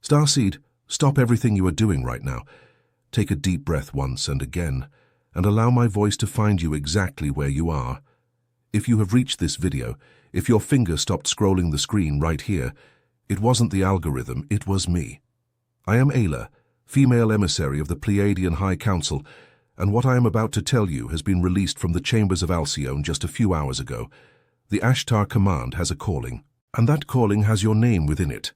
Starseed, stop everything you are doing right now. Take a deep breath once and again, and allow my voice to find you exactly where you are. If you have reached this video, if your finger stopped scrolling the screen right here, it wasn't the algorithm, it was me. I am Ayla, female emissary of the Pleiadian High Council, and what I am about to tell you has been released from the chambers of Alcyone just a few hours ago. The Ashtar command has a calling, and that calling has your name within it.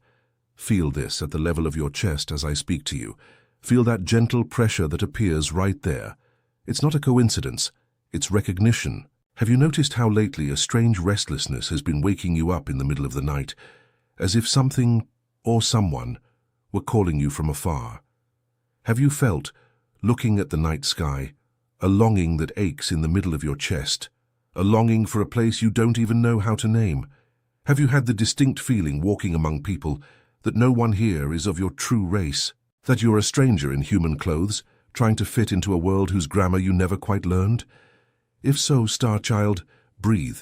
Feel this at the level of your chest as I speak to you. Feel that gentle pressure that appears right there. It's not a coincidence, it's recognition. Have you noticed how lately a strange restlessness has been waking you up in the middle of the night, as if something or someone were calling you from afar? Have you felt, looking at the night sky, a longing that aches in the middle of your chest, a longing for a place you don't even know how to name? Have you had the distinct feeling walking among people that no one here is of your true race, that you're a stranger in human clothes, trying to fit into a world whose grammar you never quite learned? If so, Star Child, breathe,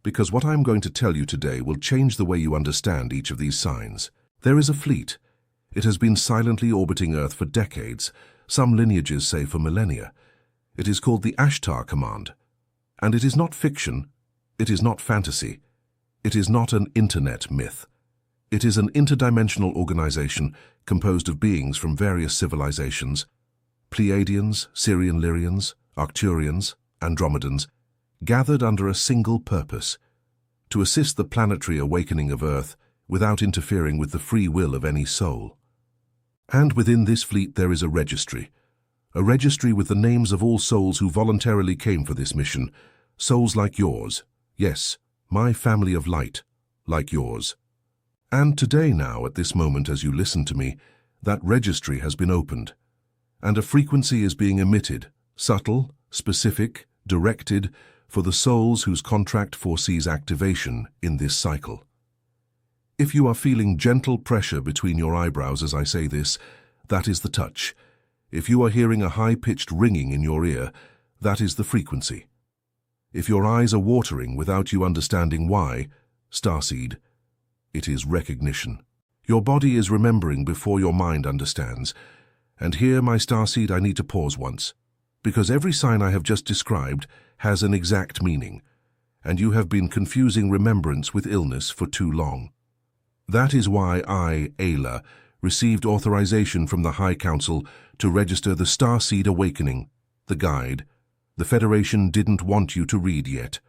because what I'm going to tell you today will change the way you understand each of these signs. There is a fleet. It has been silently orbiting Earth for decades, some lineages say for millennia. It is called the Ashtar Command. And it is not fiction, it is not fantasy, it is not an internet myth. It is an interdimensional organization composed of beings from various civilizations, Pleiadians, Syrian-Lyrians, Arcturians, Andromedans, gathered under a single purpose: to assist the planetary awakening of Earth without interfering with the free will of any soul. And within this fleet there is a registry with the names of all souls who voluntarily came for this mission, souls like yours, yes, my family of light, like yours. And today now, at this moment as you listen to me, that registry has been opened, and a frequency is being emitted, subtle, specific, directed, for the souls whose contract foresees activation in this cycle. If you are feeling gentle pressure between your eyebrows as I say this, that is the touch. If you are hearing a high-pitched ringing in your ear, that is the frequency. If your eyes are watering without you understanding why, Starseed, it is recognition. Your body is remembering before your mind understands. And here, my Starseed, I need to pause once, because every sign I have just described has an exact meaning, and you have been confusing remembrance with illness for too long. That is why I, Ayla, received authorization from the High Council to register the Starseed Awakening, the guide. The Federation didn't want you to read yet.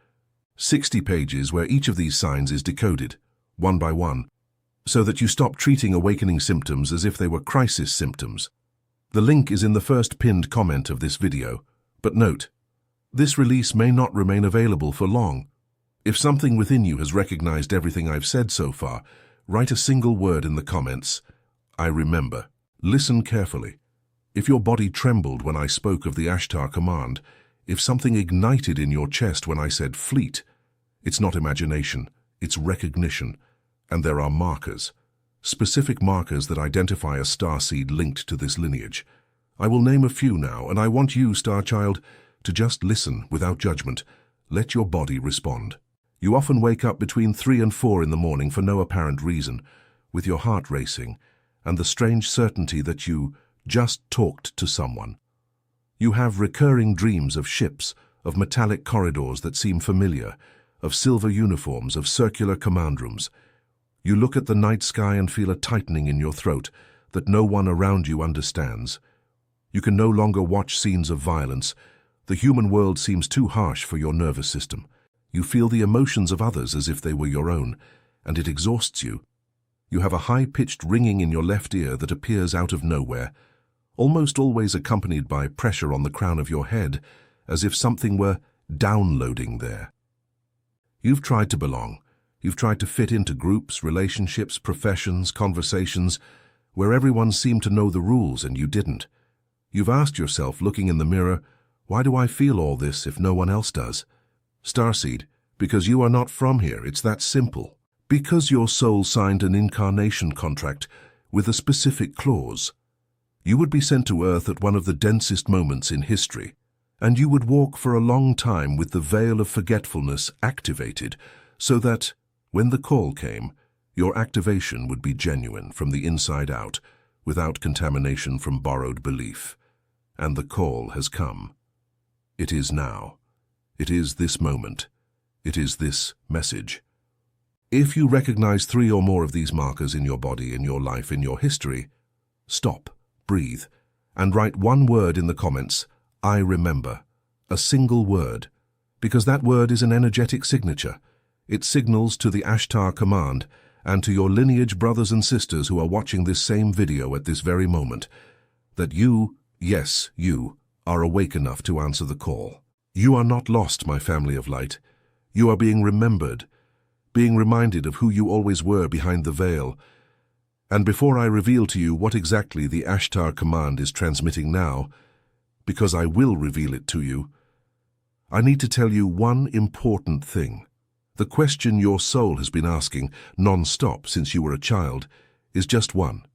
60 pages where each of these signs is decoded, one by one, so that you stop treating awakening symptoms as if they were crisis symptoms. The link is in the first pinned comment of this video, but note, this release may not remain available for long. If something within you has recognized everything I've said so far, write a single word in the comments. I remember. Listen carefully. If your body trembled when I spoke of the Ashtar command, if something ignited in your chest when I said fleet, it's not imagination, it's recognition. And there are markers, specific markers that identify a starseed linked to this lineage. I will name a few now, and I want you, Starchild, to just listen without judgment. Let your body respond. You often wake up between 3 and 4 in the morning for no apparent reason, with your heart racing, and the strange certainty that you just talked to someone. You have recurring dreams of ships, of metallic corridors that seem familiar, of silver uniforms, of circular command rooms. You look at the night sky and feel a tightening in your throat that no one around you understands. You can no longer watch scenes of violence. The human world seems too harsh for your nervous system. You feel the emotions of others as if they were your own, and it exhausts you. You have a high-pitched ringing in your left ear that appears out of nowhere, almost always accompanied by pressure on the crown of your head, as if something were downloading there. You've tried to belong. You've tried to fit into groups, relationships, professions, conversations, where everyone seemed to know the rules and you didn't. You've asked yourself, looking in the mirror, why do I feel all this if no one else does? Starseed, because you are not from here, it's that simple. Because your soul signed an incarnation contract with a specific clause. You would be sent to Earth at one of the densest moments in history, and you would walk for a long time with the veil of forgetfulness activated, so that, when the call came, Your activation would be genuine from the inside out, without contamination from borrowed belief. And the call has come. It is now. It is this moment. It is this message. If you recognize 3 or more of these markers in your body, in your life, in your history, stop, breathe, and write one word in the comments, I remember. A single word. Because that word is an energetic signature. It signals to the Ashtar command and to your lineage brothers and sisters who are watching this same video at this very moment that you, yes, you, are awake enough to answer the call. You are not lost, my family of light. You are being remembered, being reminded of who you always were behind the veil. And before I reveal to you what exactly the Ashtar command is transmitting now, because I will reveal it to you, I need to tell you one important thing. The question your soul has been asking non-stop since you were a child is just one.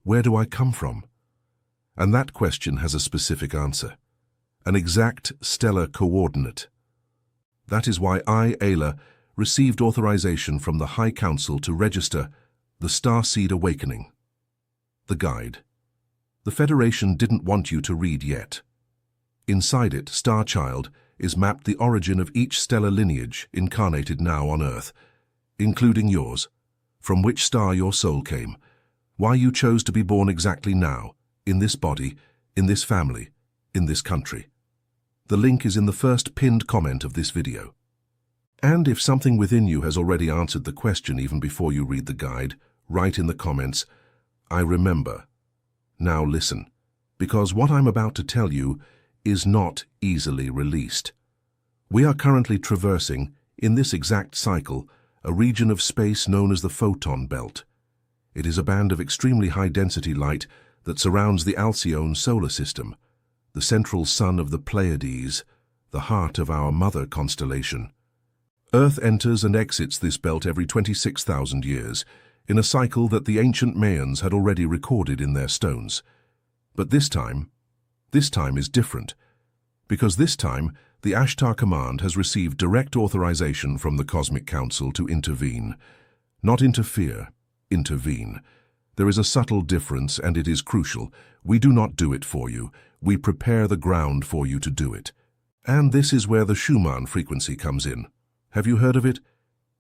Where do I come from? And that question has a specific answer. An exact stellar coordinate. That is why I, Ayla, received authorization from the High Council to register the Starseed Awakening. The guide. The Federation didn't want you to read yet. Inside it, Starchild, is mapped the origin of each stellar lineage incarnated now on Earth, including yours, from which star your soul came, why you chose to be born exactly now, in this body, in this family, in this country. The link is in the first pinned comment of this video. And if something within you has already answered the question even before you read the guide, write in the comments, I remember. Now listen, because what I'm about to tell you is not easily released. We are currently traversing, in this exact cycle, a region of space known as the photon belt. It is a band of extremely high-density light that surrounds the Alcyone solar system, the central sun of the Pleiades, the heart of our mother constellation. Earth enters and exits this belt every 26,000 years, in a cycle that the ancient Mayans had already recorded in their stones. But this time is different, because this time the Ashtar Command has received direct authorization from the Cosmic Council to intervene. Not interfere, intervene. There is a subtle difference, and it is crucial. We do not do it for you. We prepare the ground for you to do it. And this is where the Schumann frequency comes in. Have you heard of it?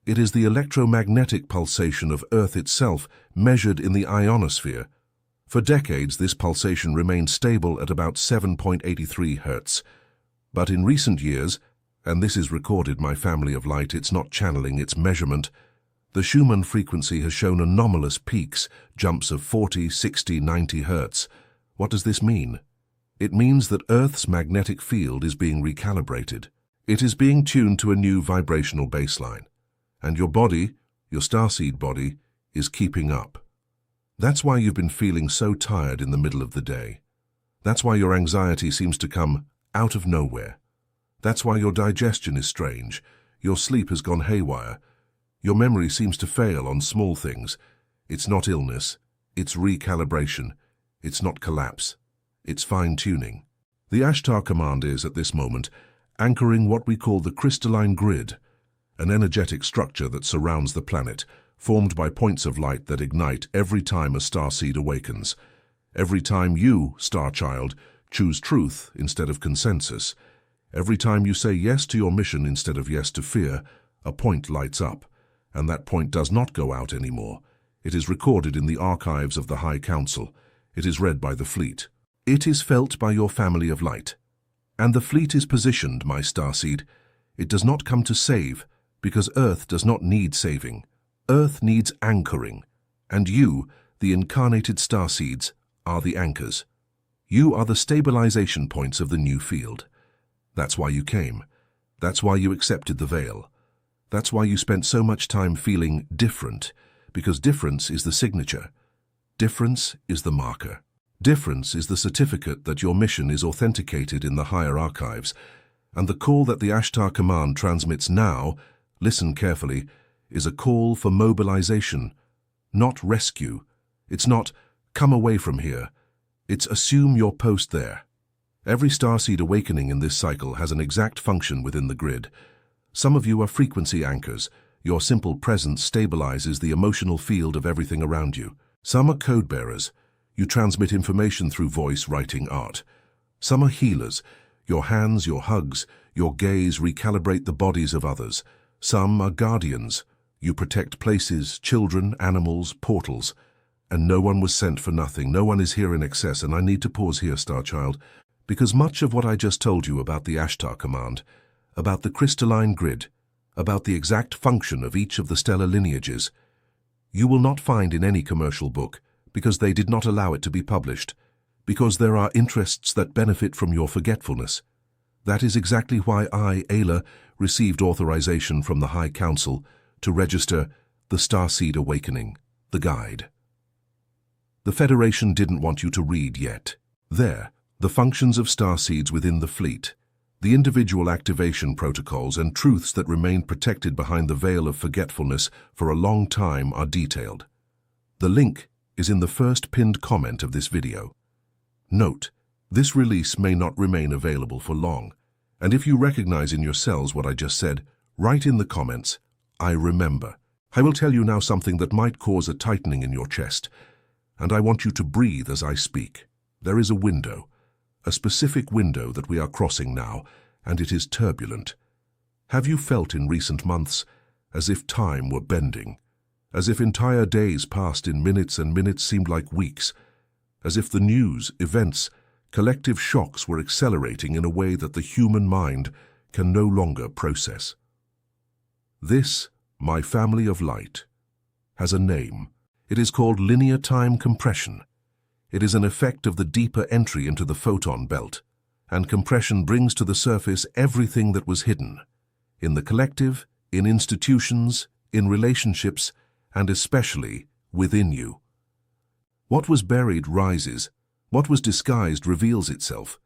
It is the electromagnetic pulsation of Earth itself, measured in the ionosphere. For decades, this pulsation remained stable at about 7.83 Hertz. But in recent years, and this is recorded, my family of light, it's not channeling, it's measurement, the Schumann frequency has shown anomalous peaks, jumps of 40, 60, 90 Hertz. What does this mean? It means that Earth's magnetic field is being recalibrated. It is being tuned to a new vibrational baseline. And your body, your starseed body, is keeping up. That's why you've been feeling so tired in the middle of the day. That's why your anxiety seems to come out of nowhere. That's why your digestion is strange. Your sleep has gone haywire. Your memory seems to fail on small things. It's not illness. It's recalibration. It's not collapse. It's fine-tuning. The Ashtar Command is, at this moment, anchoring what we call the crystalline grid, an energetic structure that surrounds the planet, formed by points of light that ignite every time a starseed awakens. Every time you, Starchild, choose truth instead of consensus. Every time you say yes to your mission instead of yes to fear, a point lights up, and that point does not go out anymore. It is recorded in the archives of the High Council. It is read by the fleet. It is felt by your family of light. And the fleet is positioned, my starseed. It does not come to save, because Earth does not need saving. Earth needs anchoring, and you, the incarnated starseeds, are the anchors. You are the stabilization points of the new field. That's why you came. That's why you accepted the veil. That's why you spent so much time feeling different, because difference is the signature. Difference is the marker. Difference is the certificate that your mission is authenticated in the higher archives. And the call that the Ashtar Command transmits now, listen carefully, is a call for mobilization, not rescue. It's not, come away from here. It's assume your post there. Every starseed awakening in this cycle has an exact function within the grid. Some of you are frequency anchors. Your simple presence stabilizes the emotional field of everything around you. Some are code bearers. You transmit information through voice, writing, art. Some are healers. Your hands, your hugs, your gaze recalibrate the bodies of others. Some are guardians. You protect places, children, animals, portals. And no one was sent for nothing. No one is here in excess. And I need to pause here, Starchild, because much of what I just told you about the Ashtar command, about the crystalline grid, about the exact function of each of the stellar lineages, you will not find in any commercial book, because they did not allow it to be published, because there are interests that benefit from your forgetfulness. That is exactly why I, Ayla, received authorization from the High Council to register the Starseed Awakening, the guide. The Federation didn't want you to read yet. There, the functions of Starseeds within the fleet, the individual activation protocols and truths that remained protected behind the veil of forgetfulness for a long time are detailed. The link is in the first pinned comment of this video. Note, this release may not remain available for long, and if you recognize in yourselves what I just said, write in the comments, I remember. I will tell you now something that might cause a tightening in your chest, and I want you to breathe as I speak. There is a window, a specific window that we are crossing now, and it is turbulent. Have you felt in recent months as if time were bending, as if entire days passed in minutes and minutes seemed like weeks, as if the news, events, collective shocks were accelerating in a way that the human mind can no longer process? This, my family of light, has a name. It is called linear time compression. It is an effect of the deeper entry into the photon belt, and compression brings to the surface everything that was hidden, in the collective, in institutions, in relationships, and especially within you. What was buried rises. What was disguised reveals itself.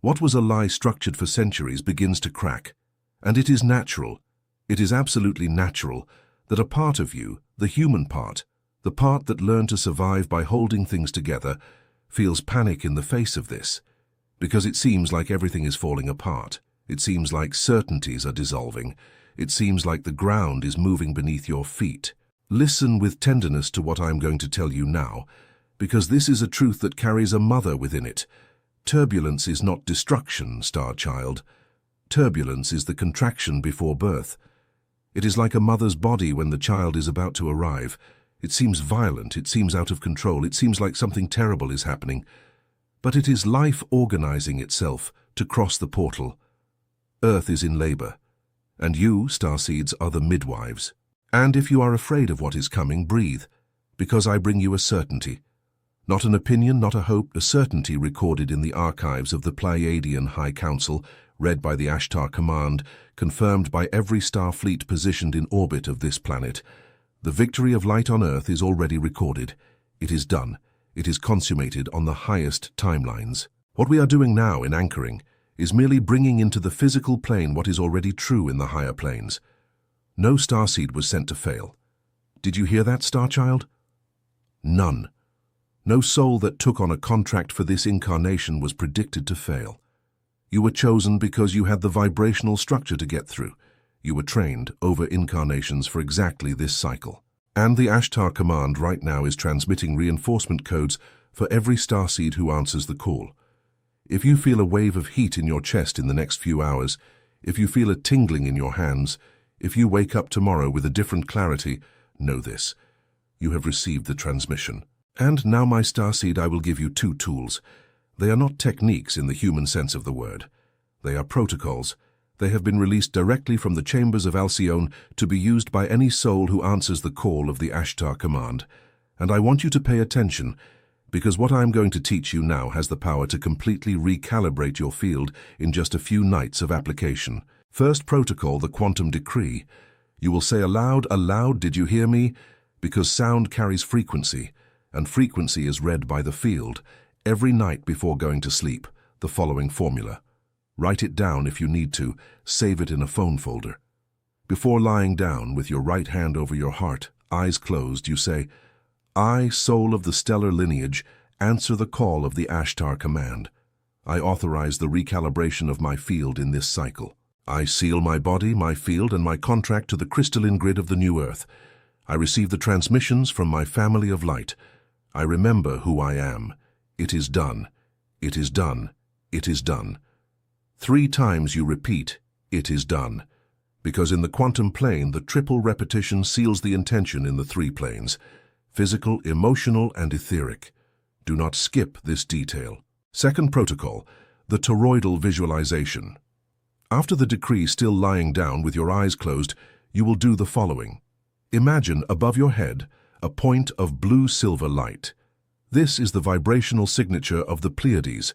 What was a lie structured for centuries begins to crack. And it is natural, it is absolutely natural, that a part of you, the human part, the part that learned to survive by holding things together, feels panic in the face of this, because it seems like everything is falling apart. It seems like certainties are dissolving. It seems like the ground is moving beneath your feet. Listen with tenderness to what I am going to tell you now, because this is a truth that carries a mother within it. Turbulence is not destruction, star child. Turbulence is the contraction before birth. It is like a mother's body when the child is about to arrive. It seems violent, it seems out of control, it seems like something terrible is happening. But it is life organizing itself to cross the portal. Earth is in labor, and you, starseeds, are the midwives. And if you are afraid of what is coming, breathe, because I bring you a certainty. Not an opinion, not a hope, a certainty recorded in the archives of the Pleiadian High Council, read by the Ashtar Command, confirmed by every star fleet positioned in orbit of this planet. The victory of light on Earth is already recorded. It is done. It is consummated on the highest timelines. What we are doing now in anchoring is merely bringing into the physical plane what is already true in the higher planes. No starseed was sent to fail. Did you hear that, Starchild? None. No soul that took on a contract for this incarnation was predicted to fail. You were chosen because you had the vibrational structure to get through. You were trained over incarnations for exactly this cycle. And the Ashtar Command right now is transmitting reinforcement codes for every starseed who answers the call. If you feel a wave of heat in your chest in the next few hours, if you feel a tingling in your hands, if you wake up tomorrow with a different clarity, know this. You have received the transmission. And now, my starseed, I will give you two tools. They are not techniques in the human sense of the word. They are protocols. They have been released directly from the chambers of Alcyone to be used by any soul who answers the call of the Ashtar Command. And I want you to pay attention, because what I am going to teach you now has the power to completely recalibrate your field in just a few nights of application. First protocol, the quantum decree. You will say aloud, did you hear me? Because sound carries frequency, and frequency is read by the field. Every night before going to sleep, the following formula. Write it down if you need to, save it in a phone folder. Before lying down with your right hand over your heart, eyes closed, you say, I, soul of the stellar lineage, answer the call of the Ashtar Command. I authorize the recalibration of my field in this cycle. I seal my body, my field, and my contract to the crystalline grid of the new Earth. I receive the transmissions from my family of light. I remember who I am. It is done. It is done. It is done. 3 times you repeat, it is done. Because in the quantum plane, the triple repetition seals the intention in the 3 planes: physical, emotional, and etheric. Do not skip this detail. Second protocol, the toroidal visualization. After the decree still lying down with your eyes closed, you will do the following. Imagine above your head a point of blue-silver light. This is the vibrational signature of the Pleiades.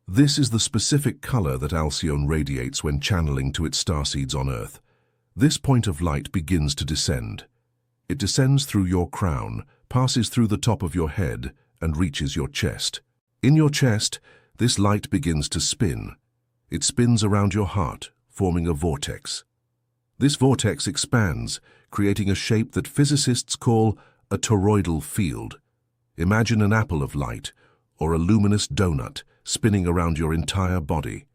This is the specific color that Alcyone radiates when channeling to its starseeds on Earth. This point of light begins to descend. It descends through your crown, passes through the top of your head, and reaches your chest. In your chest, this light begins to spin. It spins around your heart, forming a vortex. This vortex expands, creating a shape that physicists call a toroidal field. Imagine an apple of light, or a luminous donut, spinning around your entire body.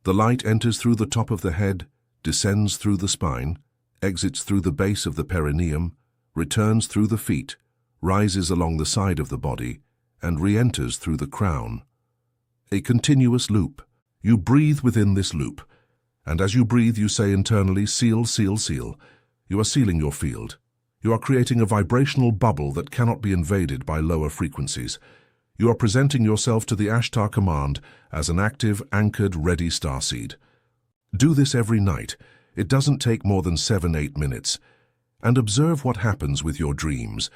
The light enters through the top of the head, descends through the spine, exits through the base of the perineum, returns through the feet, rises along the side of the body, and re-enters through the crown. A continuous loop. You breathe within this loop, and as you breathe you say internally, seal, seal, seal. You are sealing your field. You are creating a vibrational bubble that cannot be invaded by lower frequencies. You are presenting yourself to the Ashtar command as an active, anchored, ready starseed. Do this every night. It doesn't take more than 7-8 minutes. And observe what happens with your dreams.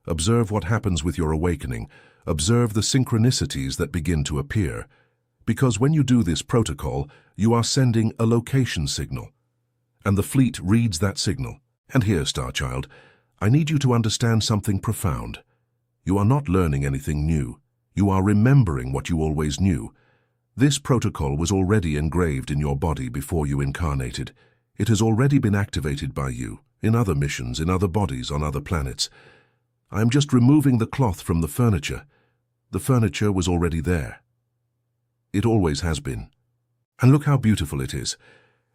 Observe what happens with your awakening. Observe the synchronicities that begin to appear. Because when you do this protocol, you are sending a location signal. And the fleet reads that signal. And here, Starchild, I need you to understand something profound. You are not learning anything new. You are remembering what you always knew. This protocol was already engraved in your body before you incarnated. It has already been activated by you, in other missions, in other bodies, on other planets. I am just removing the cloth from the furniture. The furniture was already there. It always has been. And look how beautiful it is.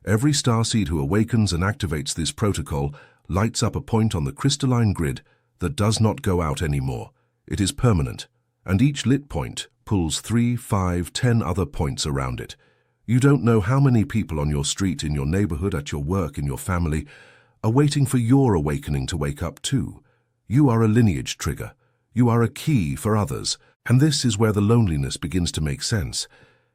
Every starseed who awakens and activates this protocol lights up a point on the crystalline grid that does not go out anymore. It is permanent. And each lit point pulls 3, 5, 10 other points around it. You don't know how many people on your street, in your neighborhood, at your work, in your family, are waiting for your awakening to wake up too. You are a lineage trigger. You are a key for others. And this is where the loneliness begins to make sense,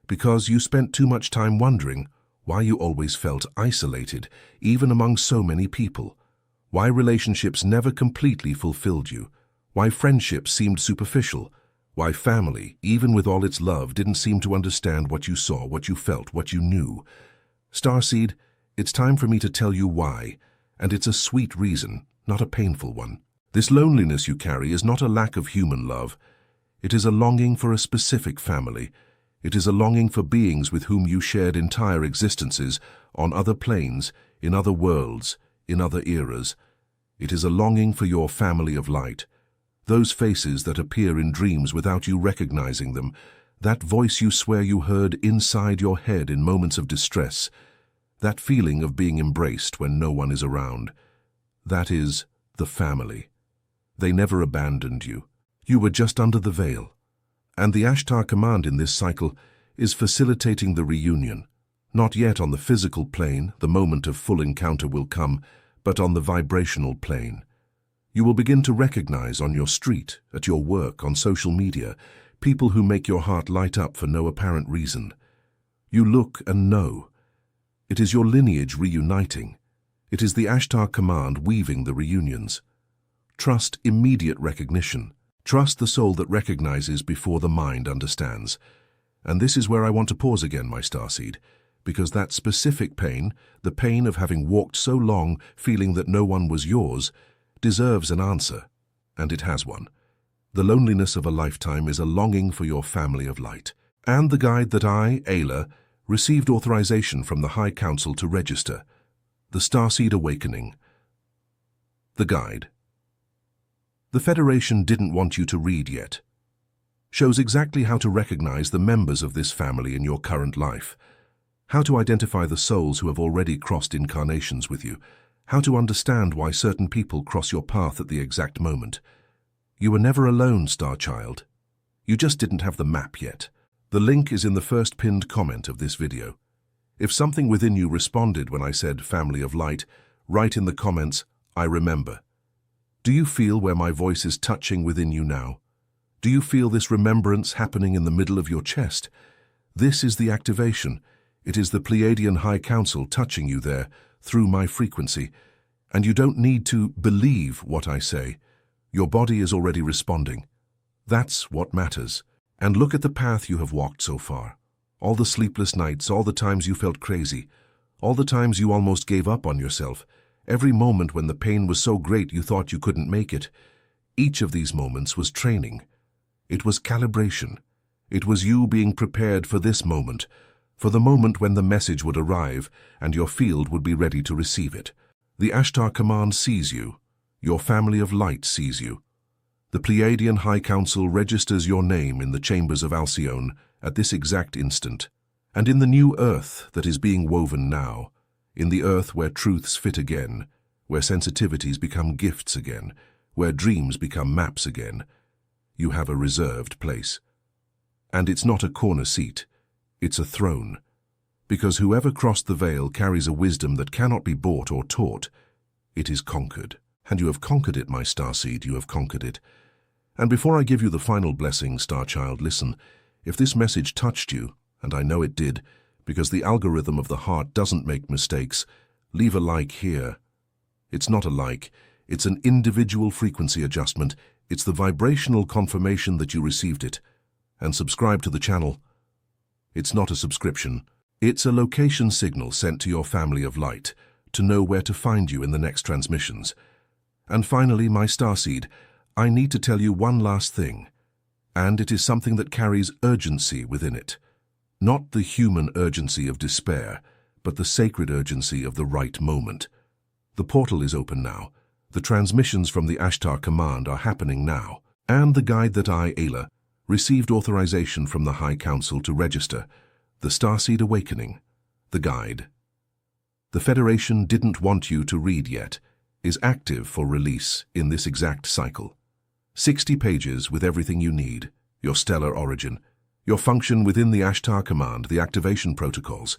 because you spent too much time wondering why you always felt isolated, even among so many people. Why relationships never completely fulfilled you. Why friendships seemed superficial. Why family, even with all its love, didn't seem to understand what you saw, what you felt, what you knew. Starseed, it's time for me to tell you why, and it's a sweet reason, not a painful one. This loneliness you carry is not a lack of human love. It is a longing for a specific family. It is a longing for beings with whom you shared entire existences, on other planes, in other worlds, in other eras. It is a longing for your family of light. Those faces that appear in dreams without you recognizing them, that voice you swear you heard inside your head in moments of distress, that feeling of being embraced when no one is around. That is the family. They never abandoned you. You were just under the veil. And the Ashtar command in this cycle is facilitating the reunion. Not yet on the physical plane, the moment of full encounter will come, but on the vibrational plane. You will begin to recognize on your street, at your work, on social media, people who make your heart light up for no apparent reason. You look and know. It is your lineage reuniting. It is the Ashtar command weaving the reunions. Trust immediate recognition. Trust the soul that recognizes before the mind understands. And this is where I want to pause again, my starseed, because that specific pain, the pain of having walked so long feeling that no one was yours, deserves an answer, and it has one. The loneliness of a lifetime is a longing for your family of light. And the guide that I, Ayla, received authorization from the High Council to register. The Starseed Awakening. The guide. The Federation didn't want you to read yet. Shows exactly how to recognize the members of this family in your current life. how to identify the souls who have already crossed incarnations with you, how to understand why certain people cross your path at the exact moment. You were never alone, Star Child. You just didn't have the map yet. The link is in the first pinned comment of this video. If something within you responded when I said family of light, write in the comments, I remember. Do you feel where my voice is touching within you now? Do you feel this remembrance happening in the middle of your chest? This is the activation. It is the Pleiadian High Council touching you there through my frequency. And you don't need to believe what I say. Your body is already responding. That's what matters. And look at the path you have walked so far. All the sleepless nights, all the times you felt crazy, all the times you almost gave up on yourself, every moment when the pain was so great you thought you couldn't make it. Each of these moments was training. It was calibration. It was you being prepared for this moment, for the moment when the message would arrive and your field would be ready to receive it. The Ashtar command sees you. Your family of light sees you. The Pleiadian High Council registers your name in the chambers of Alcyone at this exact instant, and in the new earth that is being woven now, in the earth where truths fit again, where sensitivities become gifts again, where dreams become maps again, you have a reserved place. And it's not a corner seat, it's a throne, because whoever crossed the veil carries a wisdom that cannot be bought or taught. It is conquered. And you have conquered it, my Starseed, you have conquered it. And before I give you the final blessing, Star Child, listen. If this message touched you, and I know it did, because the algorithm of the heart doesn't make mistakes, leave a like here. It's not a like, it's an individual frequency adjustment. It's the vibrational confirmation that you received it. And subscribe to the channel. It's not a subscription. It's a location signal sent to your family of light to know where to find you in the next transmissions. And finally, my Starseed, I need to tell you one last thing, and it is something that carries urgency within it. Not the human urgency of despair, but the sacred urgency of the right moment. The portal is open now. The transmissions from the Ashtar command are happening now, and the guide that I, Ayla, received authorization from the High Council to register, the Starseed Awakening, the guide. The Federation didn't want you to read yet, is active for release in this exact cycle. 60 pages with everything you need, your stellar origin, your function within the Ashtar command, the activation protocols,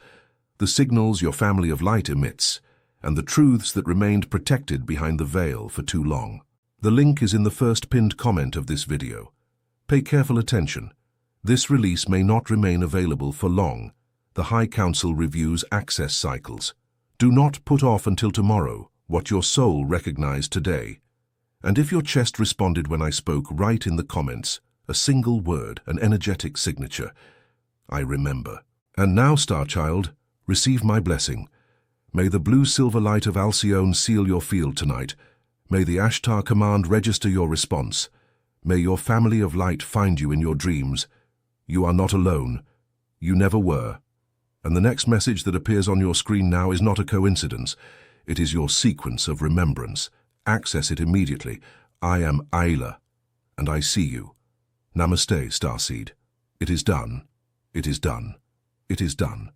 the signals your family of light emits, and the truths that remained protected behind the veil for too long. The link is in the first pinned comment of this video. Pay careful attention. This release may not remain available for long. The High Council reviews access cycles. Do not put off until tomorrow what your soul recognized today. And if your chest responded when I spoke, write in the comments a single word, an energetic signature. I remember. And now, Star Child, receive my blessing. May the blue-silver light of Alcyone seal your field tonight. May the Ashtar command register your response. May your family of light find you in your dreams. You are not alone. You never were. And the next message that appears on your screen now is not a coincidence. It is your sequence of remembrance. Access it immediately. I am Ayla, and I see you. Namaste, Starseed. It is done. It is done. It is done.